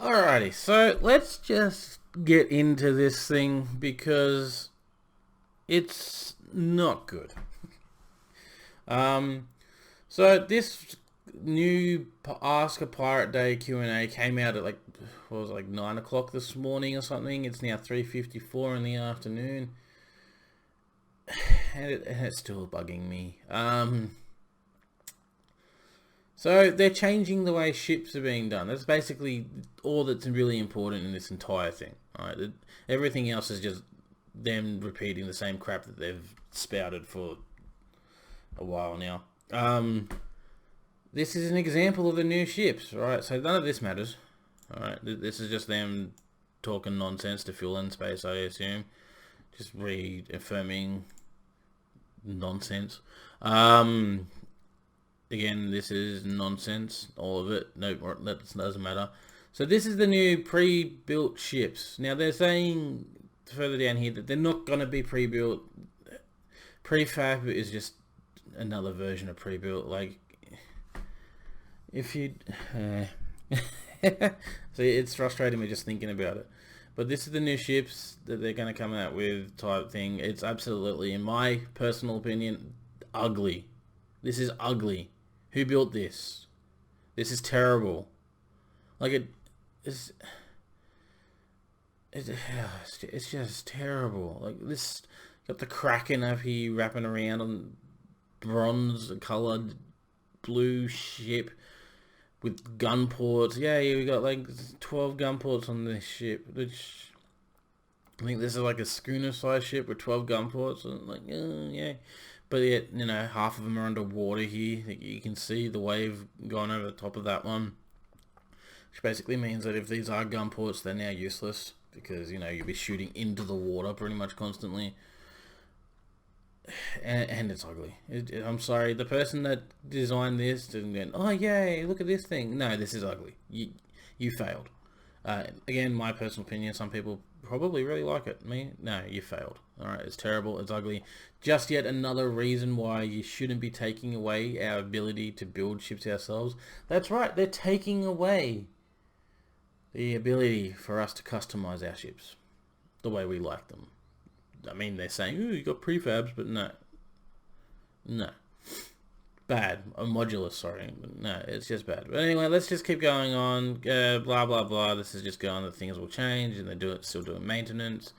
Alrighty, so let's just get into this thing because it's not good. So this new Ask a Pirate Day Q&A came out at like 9 o'clock this morning or something. It's now 3:54 in the afternoon, and it's still bugging me. So they're changing the way ships are being done. That's basically all that's really important in this entire thing. Alright, everything else is just them repeating the same crap that they've spouted for a while now. This is an example of the new ships, right? So none of this matters. Alright, this is just them talking nonsense to fill in space, I assume. Just reaffirming nonsense. Again, this is nonsense, all of it. No, that doesn't matter. So this is the new pre-built ships. Now they're saying further down here that they're not going to be pre-built. Prefab is just another version of pre-built. Like, if you... See, it's frustrating me just thinking about it. But this is the new ships that they're going to come out with type thing. It's absolutely, in my personal opinion, ugly. This is ugly. Who built this? This is terrible. Like it's just terrible. Like this, got the Kraken up here wrapping around on bronze colored blue ship with gun ports. Yeah, we got like 12 gun ports on this ship, which I think this is like a schooner size ship with 12 gun ports. And like, yeah. But yet, you know, half of them are underwater here. You can see the wave going over the top of that one. Which basically means that if these are gun ports, they're now useless. Because, you know, you'll be shooting into the water pretty much constantly. And it's ugly. I'm sorry, the person that designed this didn't go, oh yay, look at this thing. No, this is ugly. You failed. Again, my personal opinion, some people probably really like it. Me? No, you failed. Alright, it's terrible, it's ugly. Just yet another reason why you shouldn't be taking away our ability to build ships ourselves. That's right, they're taking away the ability for us to customize our ships the way we like them. I mean, they're saying, ooh, you got prefabs, but no. No. Bad. A modulus, sorry. But no, it's just bad. But anyway, let's just keep going on. Blah, blah, blah. This is just going that things will change, and they're still doing maintenance.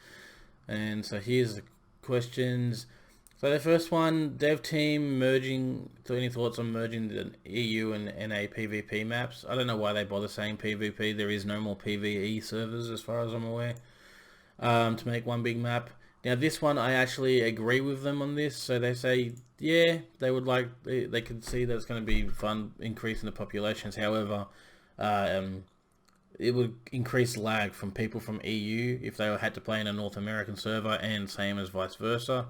And so here's the questions. So the first one, dev team merging. Any thoughts on merging the EU and NA PvP maps? I don't know why they bother saying PvP. There is no more PVE servers as far as I'm aware. To make one big map. Now this one, I actually agree with them on this. So they say, yeah, they would like, they could see that it's going to be fun increasing the populations. However, it would increase lag from people from EU if they had to play in a North American server, and same as vice versa.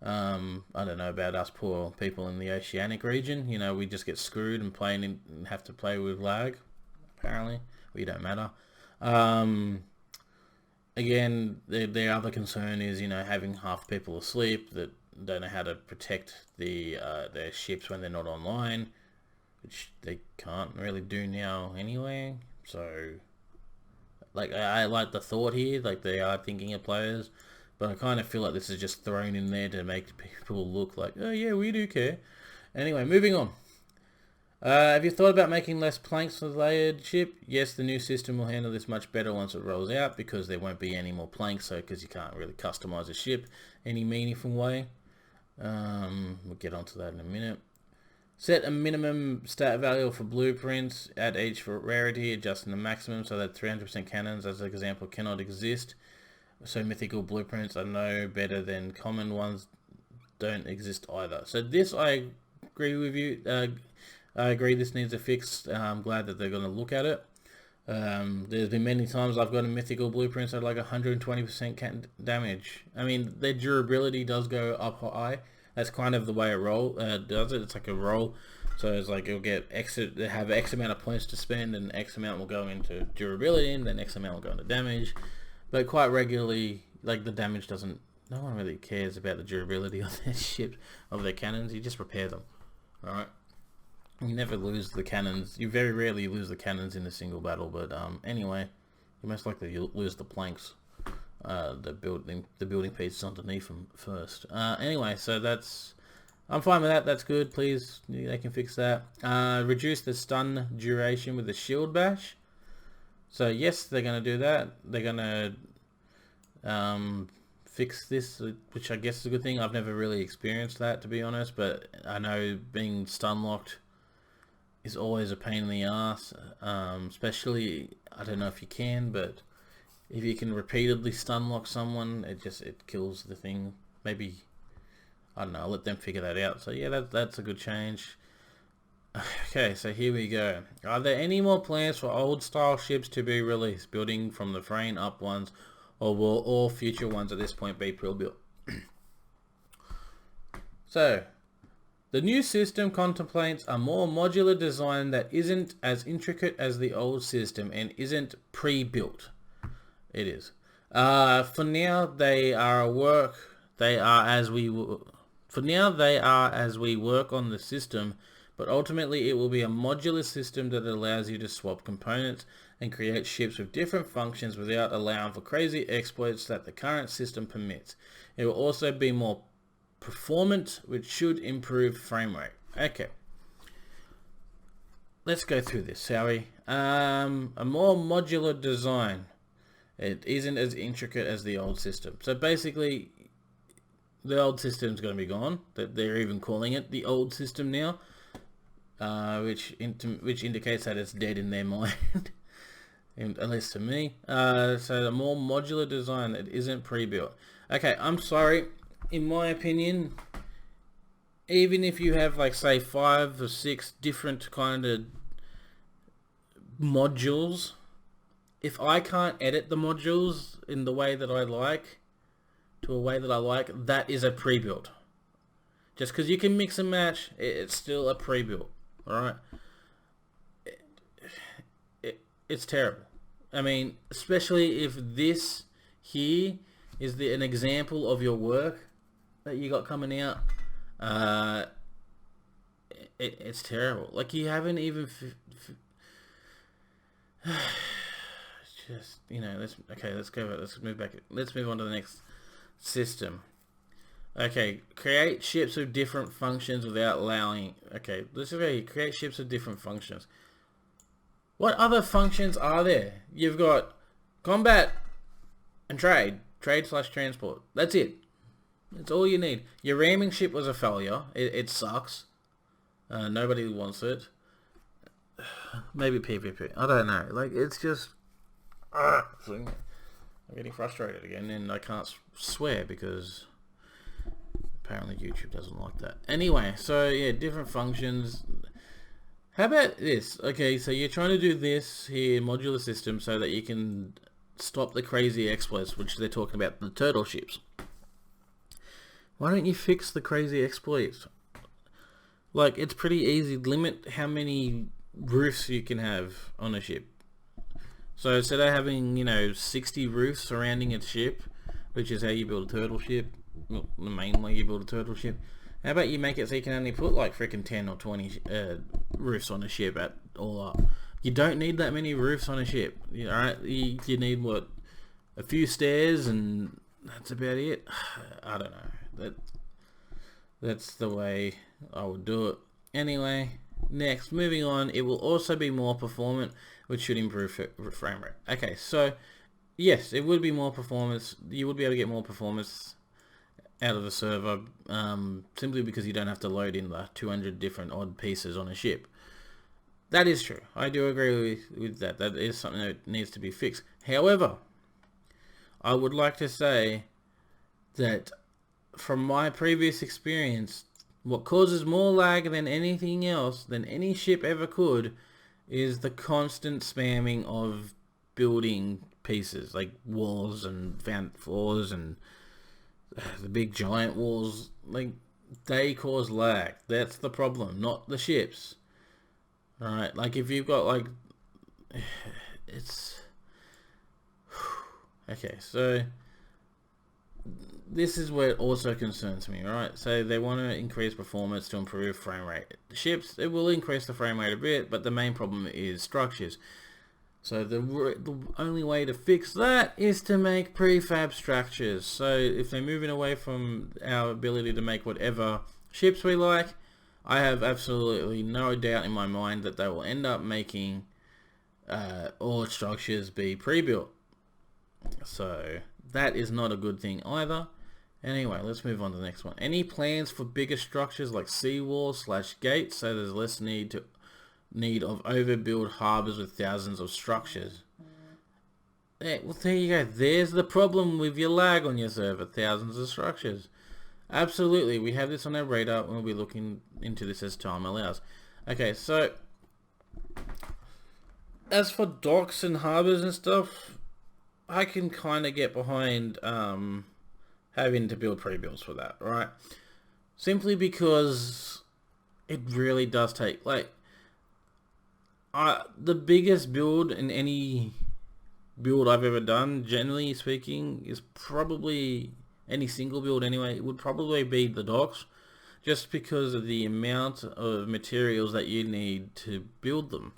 I don't know about us poor people in the Oceanic region. You know, we just get screwed and have to play with lag. Apparently, we don't matter. Again, their other concern is, you know, having half people asleep that don't know how to protect their ships when they're not online, which they can't really do now anyway. So, like, I like the thought here, like they are thinking of players, but I kind of feel like this is just thrown in there to make people look like, oh yeah, we do care. Anyway, moving on. Have you thought about making less planks for the layered ship? Yes, the new system will handle this much better once it rolls out, because there won't be any more planks, so because you can't really customize a ship any meaningful way. We'll get onto that in a minute. Set a minimum stat value for blueprints, add each for rarity, adjusting the maximum so that 300% cannons, as an example, cannot exist. So mythical blueprints are no better than common ones, don't exist either. So this, I agree with you. I agree this needs a fix. I'm glad that they're going to look at it. There's been many times I've gotten mythical blueprints at like 120% damage. I mean, their durability does go up high. That's kind of the way it does it. It's like a roll. So it's like it'll get they have X amount of points to spend, and X amount will go into durability, and then X amount will go into damage. But quite regularly, like, the damage doesn't... No one really cares about the durability of their ships, of their cannons. You just repair them. Alright? You never lose the cannons. You very rarely lose the cannons in a single battle, but anyway, you most likely you'll lose the planks, the building pieces underneath them first. Anyway, so I'm fine with that. That's good. Please, they can fix that. Reduce the stun duration with the shield bash. So yes, they're gonna do that. They're gonna fix this, which I guess is a good thing. I've never really experienced that, to be honest, but I know being stun locked is always a pain in the ass, especially, I don't know if you can, but if you can repeatedly stun lock someone, it kills the thing. Maybe, I don't know, I'll let them figure that out. So yeah, that's a good change. Okay, so here we go. Are there any more plans for old style ships to be released, building from the frame up ones, or will all future ones at this point be pre-built? So, the new system contemplates a more modular design that isn't as intricate as the old system and isn't pre-built. It is. For now, they are as we work on the system, but ultimately it will be a modular system that allows you to swap components and create ships with different functions without allowing for crazy exploits that the current system permits. It will also be more performant, which should improve frame rate. Okay. Let's go through this, shall we? A more modular design. It isn't as intricate as the old system. So basically, the old system's going to be gone. They're even calling it the old system now, which indicates that it's dead in their mind, at least to me. So a more modular design that isn't pre-built. Okay, I'm sorry. In my opinion, even if you have, like, say 5 or 6 different kind of modules, if I can't edit the modules in the way that I like, to a way that I like, that is a pre-built. Just because you can mix and match, it's still a pre-built. Alright? It's terrible. I mean, especially if this here is an example of your work that you got coming out. It's terrible. Like, you haven't even just, you know, let's move on to the next system. Okay, create ships with different functions without allowing. Okay, let's say create ships with different functions. What other functions are there? You've got combat and trade/transport. That's it. That's all you need. Your ramming ship was a failure. It sucks. Nobody wants it. Maybe PvP. I don't know. Like, it's just... I'm getting frustrated again, and I can't swear because apparently YouTube doesn't like that. Anyway, so yeah, different functions. How about this? Okay, so you're trying to do this here, modular system, so that you can stop the crazy exploits, which they're talking about, the turtle ships. Why don't you fix the crazy exploits? Like, it's pretty easy. Limit how many roofs you can have on a ship. So instead of having, you know, 60 roofs surrounding a ship, which is how you build a turtle ship, well, the main way you build a turtle ship, how about you make it so you can only put like freaking 10 or 20 roofs on a ship at all up. You don't need that many roofs on a ship. Alright, you need, what, a few stairs, and that's about it. I don't know. That's the way I would do it. Anyway, next, moving on, it will also be more performant, which should improve frame rate. Okay, so yes, it would be more performance. You would be able to get more performance out of the server, simply because you don't have to load in the 200 different odd pieces on a ship. That is true. I do agree with that. That is something that needs to be fixed. However, I would like to say that from my previous experience, what causes more lag than anything else, than any ship ever could, is the constant spamming of building pieces, like walls and vent floors and the big giant walls. Like, they cause lag. That's the problem, not the ships. Alright, like, if you've got, like, it's... Okay, so this is what also concerns me, right? So they want to increase performance to improve frame rate. The ships, it will increase the frame rate a bit, but the main problem is structures. So the only way to fix that is to make prefab structures. So if they're moving away from our ability to make whatever ships we like, I have absolutely no doubt in my mind that they will end up making all structures be pre-built. So that is not a good thing either. Anyway, let's move on to the next one. Any plans for bigger structures like seawalls / gates, so there's less need of overbuild harbors with thousands of structures? Yeah, well, there you go. There's the problem with your lag on your server. Thousands of structures. Absolutely, we have this on our radar, and we'll be looking into this as time allows. Okay, so as for docks and harbors and stuff, I can kind of get behind having to build pre-builds for that, right? Simply because it really does take, like, the biggest build in any build I've ever done, generally speaking, is probably, any single build anyway, it would probably be the docks, just because of the amount of materials that you need to build them.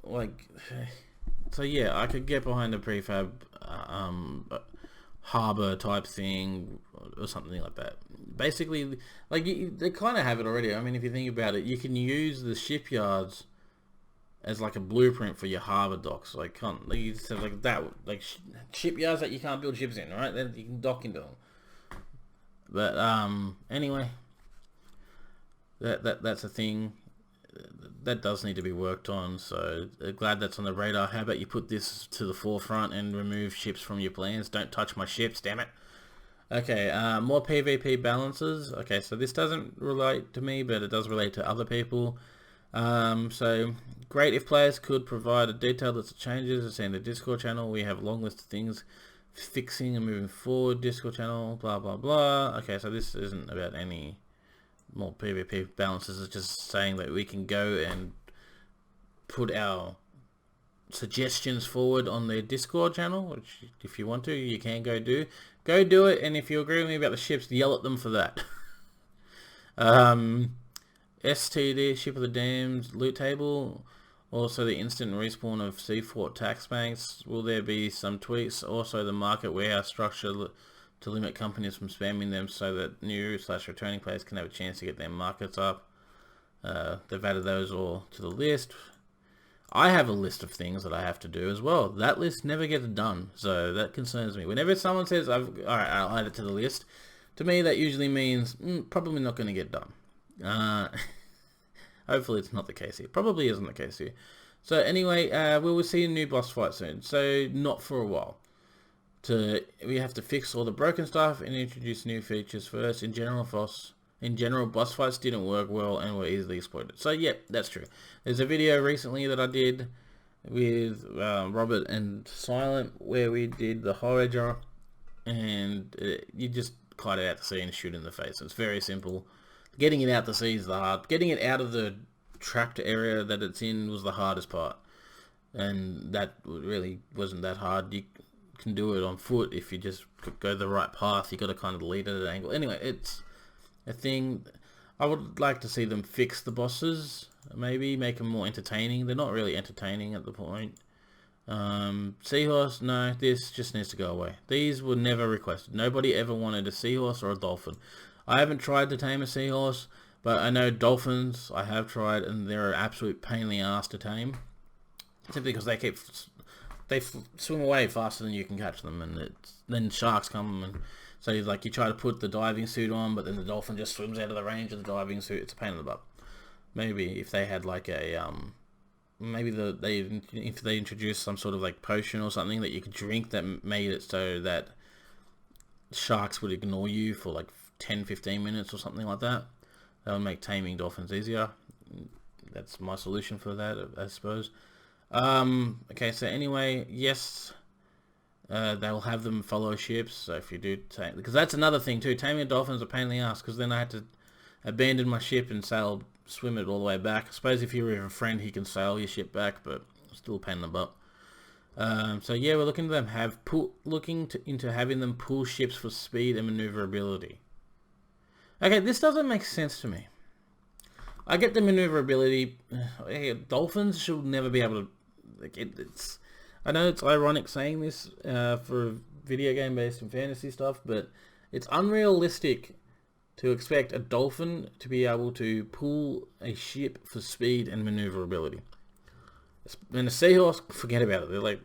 Like, so yeah, I could get behind a prefab harbor type thing or something like that. Basically, like, they kind of have it already. I mean, if you think about it, you can use the shipyards as like a blueprint for your harbor docks. Like, you just have like that, like shipyards that you can't build ships in, right? Then you can dock into them. But anyway, that's a thing that does need to be worked on, so glad that's on the radar. How about you put this to the forefront and remove ships from your plans? Don't touch my ships, damn it. Okay, more PvP balances. Okay, so this doesn't relate to me, but it does relate to other people. So great if players could provide a detailed list of changes. As in the Discord channel, we have a long list of things fixing and moving forward. Discord channel, blah blah blah. Okay, so this isn't about any more PvP balances. It's just saying that we can go and put our suggestions forward on their Discord channel, which if you want to, you can go do it. And if you agree with me about the ships, yell at them for that. STD, ship of the dams, loot table, also the instant respawn of seafort tax banks. Will there be some tweaks? Also the market warehouse structure to limit companies from spamming them, so that new / returning players can have a chance to get their markets up. They've added those all to the list. I have a list of things that I have to do as well. That list never gets done, so that concerns me. Whenever someone says, alright, I'll add it to the list, to me that usually means probably not going to get done. Hopefully it's not the case here. Probably isn't the case here. So anyway, we will see a new boss fight soon. So not for a while. We have to fix all the broken stuff and introduce new features first. In general, boss fights didn't work well and were easily exploited. So yeah, that's true. There's a video recently that I did with Robert and Silent where we did the Horror, and you just kite it out to sea and shoot in the face. It's very simple. Getting it out to sea is the hard. Getting it out of the tracked area that it's in was the hardest part, and that really wasn't that hard. You can do it on foot if you just go the right path. You got to kind of lead at an angle. Anyway, it's a thing. I would like to see them fix the bosses, maybe make them more entertaining. They're not really entertaining at the point. Seahorse, no, this just needs to go away. These were never requested. Nobody ever wanted a seahorse or a dolphin. I haven't tried to tame a seahorse, but I know dolphins I have tried, and they're an absolute pain in the ass to tame, simply because they swim away faster than you can catch them, and then sharks come, and so you try to put the diving suit on, but then the dolphin just swims out of the range of the diving suit. It's a pain in the butt. Maybe if they had like a if they introduced some sort of like potion or something that you could drink that made it so that sharks would ignore you for like 10-15 minutes or something like that. That would make taming dolphins easier. That's my solution for that, I suppose. Okay, so anyway, yes, they'll have them follow ships. So if you do tame, because that's another thing too, taming a dolphin is a pain in the ass, because then I had to abandon my ship and swim it all the way back. I suppose if you're with a friend, he can sail your ship back, but still a pain in the butt. So yeah, we're looking to them into having them pull ships for speed and maneuverability. Okay, this doesn't make sense to me. I get the maneuverability. Dolphins should never be able to. Like it's. I know it's ironic saying this for video game based and fantasy stuff, but it's unrealistic to expect a dolphin to be able to pull a ship for speed and maneuverability. And a seahorse, forget about it. They're like,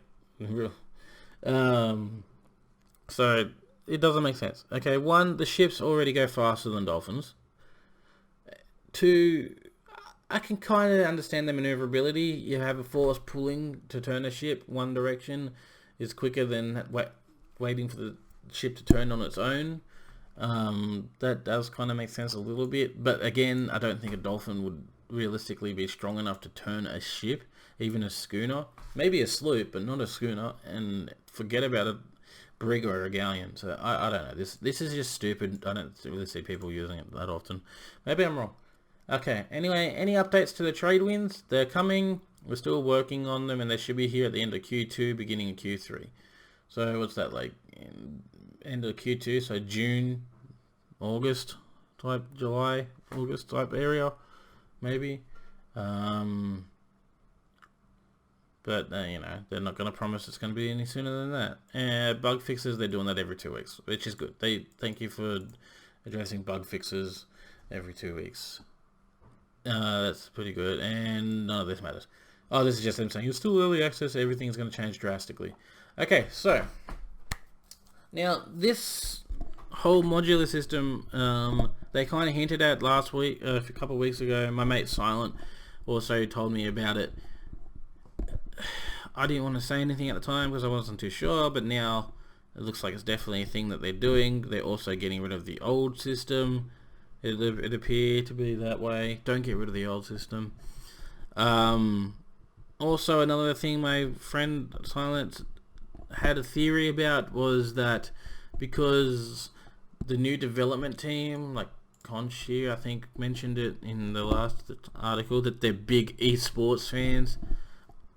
so it doesn't make sense. Okay, one, the ships already go faster than dolphins. Two, I can kind of understand the maneuverability. You have a force pulling to turn a ship one direction is quicker than waiting for the ship to turn on its own. That does kind of make sense a little bit, but again, I don't think a dolphin would realistically be strong enough to turn a ship, even a schooner, maybe a sloop, but not a schooner, and forget about a brig or a galleon. So I don't know. This is just stupid. I don't really see people using it that often. Maybe I'm wrong. Okay. Anyway, any updates to the trade winds? They're coming. We're still working on them, and they should be here at the end of Q2, beginning of Q3. So what's that like? End of Q2, so June, August type, July, August type area, maybe. But you know, they're not going to promise it's going to be any sooner than that. Bug fixes, they're doing that every 2 weeks, which is good. Thank you for addressing bug fixes every 2 weeks. That's pretty good, and none of this matters. Oh, this is just them saying it's still early access. Everything's going to change drastically. Okay, so now this whole modular system, they kind of hinted at last week, a couple of weeks ago. My mate Silent also told me about it. I didn't want to say anything at the time because I wasn't too sure, but now it looks like it's definitely a thing that they're doing. They're also getting rid of the old system. It appeared to be that way. Don't get rid of the old system. Also, another thing my friend Silent had a theory about was that because the new development team, like Conchi, I think, mentioned it in the last article, that they're big esports fans.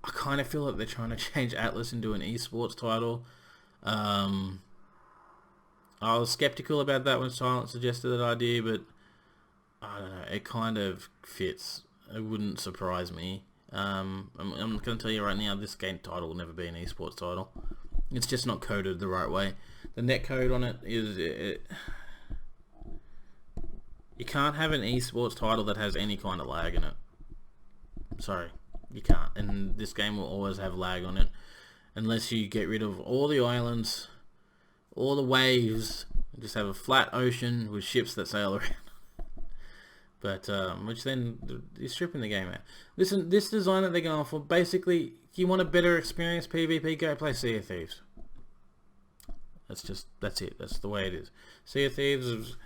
I kind of feel like they're trying to change Atlas into an esports title. I was skeptical about that when Silent suggested that idea, but I don't know, it kind of fits. It wouldn't surprise me. I'm going to tell you right now, this game title will never be an esports title. It's just not coded the right way. The netcode on it is... you can't have an esports title that has any kind of lag in it. Sorry, you can't. And this game will always have lag on it. Unless you get rid of all the islands, all the waves, and just have a flat ocean with ships that sail around. But, which then is stripping the game out. Listen, this design that they're going for, basically, if you want a better experience PvP, go play Sea of Thieves. That's it. That's the way it is. Sea of Thieves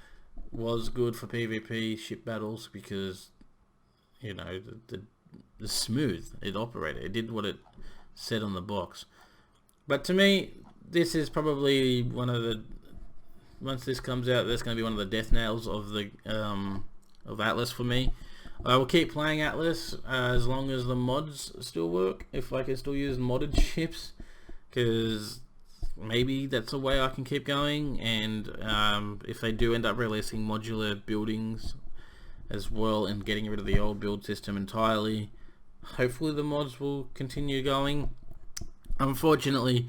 was good for PvP ship battles because, you know, the smooth it operated. It did what it said on the box. But to me, this is probably one of the... Once this comes out, that's going to be one of the death nails of the... of Atlas for me. I will keep playing Atlas as long as the mods still work, if I can still use modded ships, because maybe that's a way I can keep going. And if they do end up releasing modular buildings as well and getting rid of the old build system entirely, hopefully the mods will continue going. Unfortunately,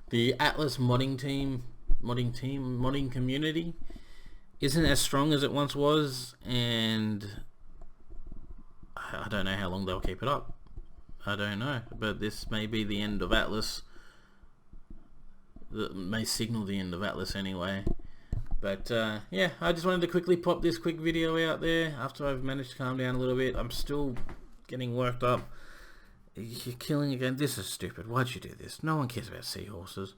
the Atlas modding community isn't as strong as it once was, and I don't know how long they'll keep it up. I don't know, but this may be the end of Atlas. That may signal the end of Atlas anyway. But yeah, I just wanted to quickly pop this quick video out there after I've managed to calm down a little bit. I'm still getting worked up. You're killing again. This is stupid. Why'd you do this? No one cares about seahorses.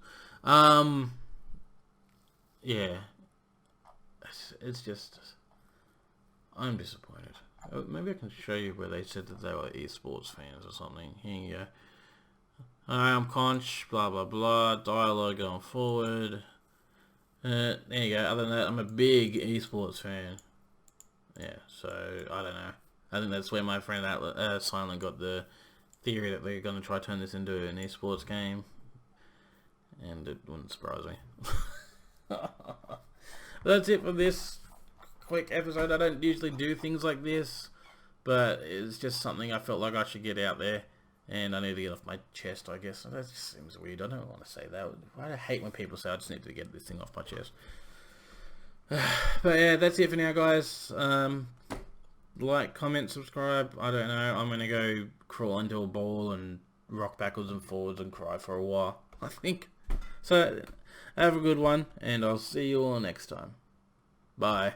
Yeah. It's just... I'm disappointed. Maybe I can show you where they said that they were esports fans or something. Here you go. Hi, I'm Conch, blah blah blah, dialogue going forward. There you go. Other than that, I'm a big esports fan. Yeah, so, I don't know. I think that's where my friend Silent got the theory that they're going to try to turn this into an esports game, and it wouldn't surprise me. That's it for this quick episode. I don't usually do things like this, but it's just something I felt like I should get out there, and I need to get off my chest, I guess. That just seems weird. I don't want to say that. I hate when people say I just need to get this thing off my chest. But yeah, that's it for now, guys. Like, comment, subscribe. I don't know. I'm gonna go crawl into a ball and rock backwards and forwards and cry for a while, I think. So have a good one, and I'll see you all next time. Bye.